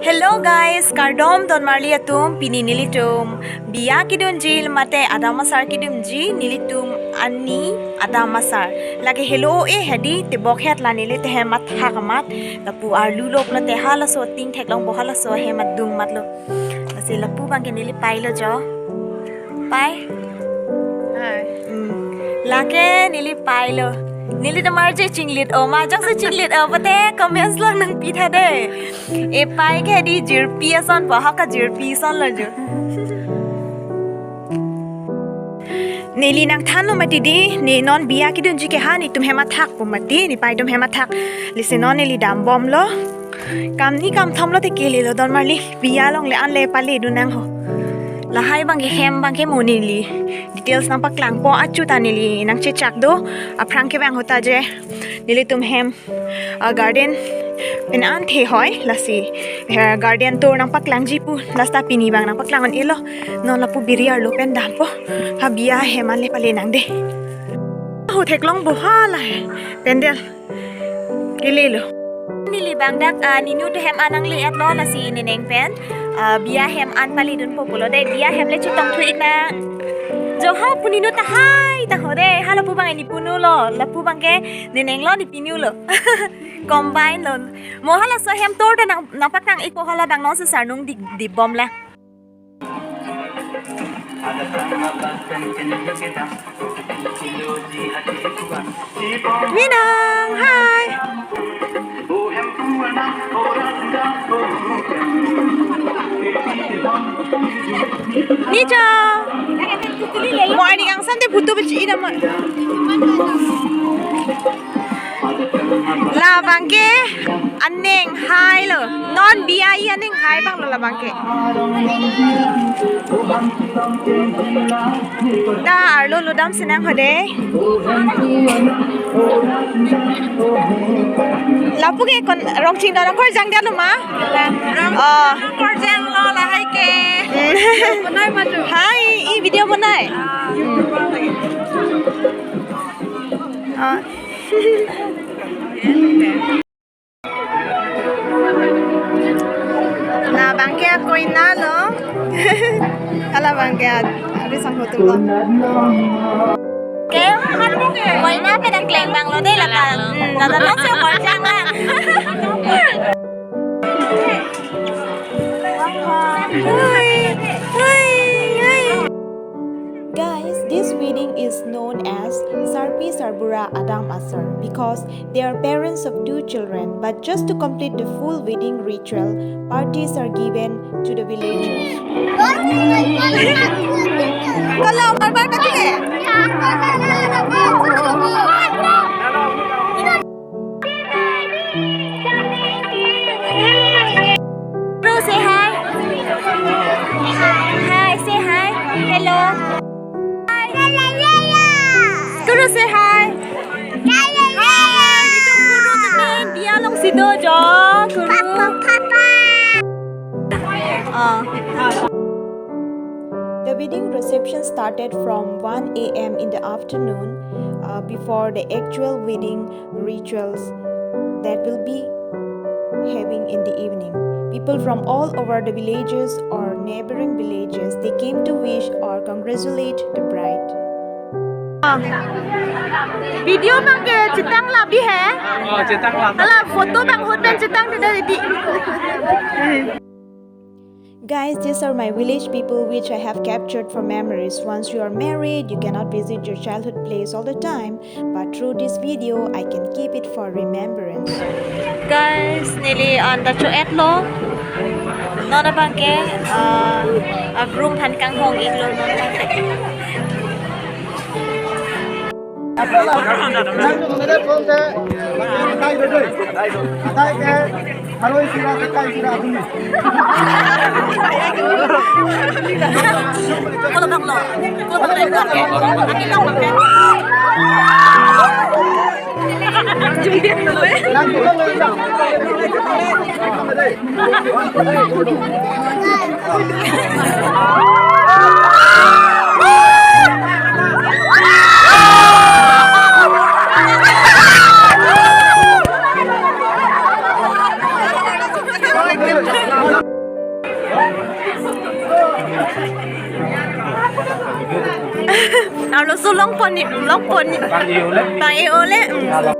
Hello guys, kardom don marliatum pini nilitum biya kidun jil mate adamasar kidum ji nilitum ani adamasar lagi hello hedi te bokhet la nili te hemat hakamat lapu arlu lok na te hala so ting thek long bohala so hemat dung matlo ase lapu bang ke nili pai lo jo pai hai lake nili pai lo nili the marje chinglit o ma jang se chinglit o pate comments lang nang pitha de e pai ke di jir piason ba ha ka jir pison lo jo nili nang than lo mati di ni non biya ki dun ji ke ha ni tum hema thak po mati ni pai dum hema thak listen non nili dam bom lo kam ni kam thom lo te ke le lo don marli biya long le an le pali du nang ho la hai bang ke hem bang ke monili details nang paklang po achu ta nili nang che chak do aprang ke bang hota je nili tum hem garden pen an the hoy lasi garden tour nang paklang ji pu lasta pini bang nang paklang an elo non la pu biriar lo pen dam po ha bia hem an le pale nang de ho thek long bo ha la pendel ke le lo nili bang dak ninu te hem anang le at lo lasi nineng pen biya hem an pali dun po pulo de biya hem le chutong thu ik na jo ha punino ta hai ta hore hala pu bang ni punu lo la pu bang ke neneng lo ni pinu lo combine lo mo hala so hem tor ta nang pakang ik po hala bang no sa sarnung di bom la Minang hai Nicho mo ani ang sante putu bechi ida ma la bangke aneng hai lo non biai aneng hai bang lo la bangke da arlo lo dam senang hode lapu ke kon Rongchingdon kor jang dia lo ma kor jang lo la hai ke banai ma tu hai I video banai na bangke koi na lo ala bangke abi sang hotum lo ke koi na pe dang kleng bang lo de la ka na da no se kor jang la Guys, this wedding is known as Sarpi Sarbura Adam Asar because they are parents of 2 children. But just to complete the full wedding ritual, parties are given to the villagers. Bro, say hi. Hi, say hi. Hello. Guru say hi. Hi. Dito guru temen dia long sido jo. Guru. Papa. The wedding reception started from 1 a.m. in the afternoon before the actual wedding rituals that will be having in the evening. People from all over the villages or neighboring villages, they came to wish or congratulate the bride. Video bang ke cetang la bi hai? Cetang la. Ala foto bang hoten cetang di. Guys, these are my village people which I have captured for memories. Once you are married, you cannot visit your childhood place all the time, but through this video, I can keep it for remembrance. Guys, nili on the chuet lo. Nona bangke a groom han kang hong iglo non bangke. arloso long pon. Bang eo le.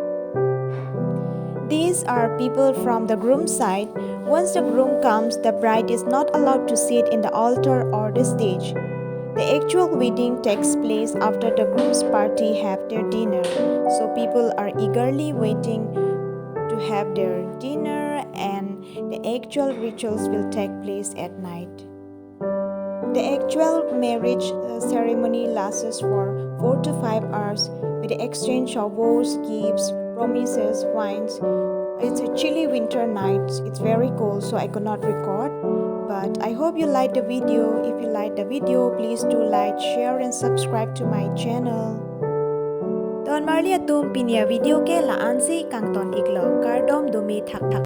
These are people from the groom's side. Once the groom comes, the bride is not allowed to sit in the altar or the stage. The actual wedding takes place after the groom's party have their dinner. So people are eagerly waiting to have their dinner, and the actual rituals will take place at night. The actual marriage ceremony lasts for 4 to 5 hours with the exchange of vows, gifts, promises, wines. It's a chilly winter night. It's very cold, so I could not record. But I hope you liked the video. If you liked the video, please do like, share and subscribe to my channel. Don Marlia tum pinia video ke la ansi kang ton iklo kardom dumi thak thak.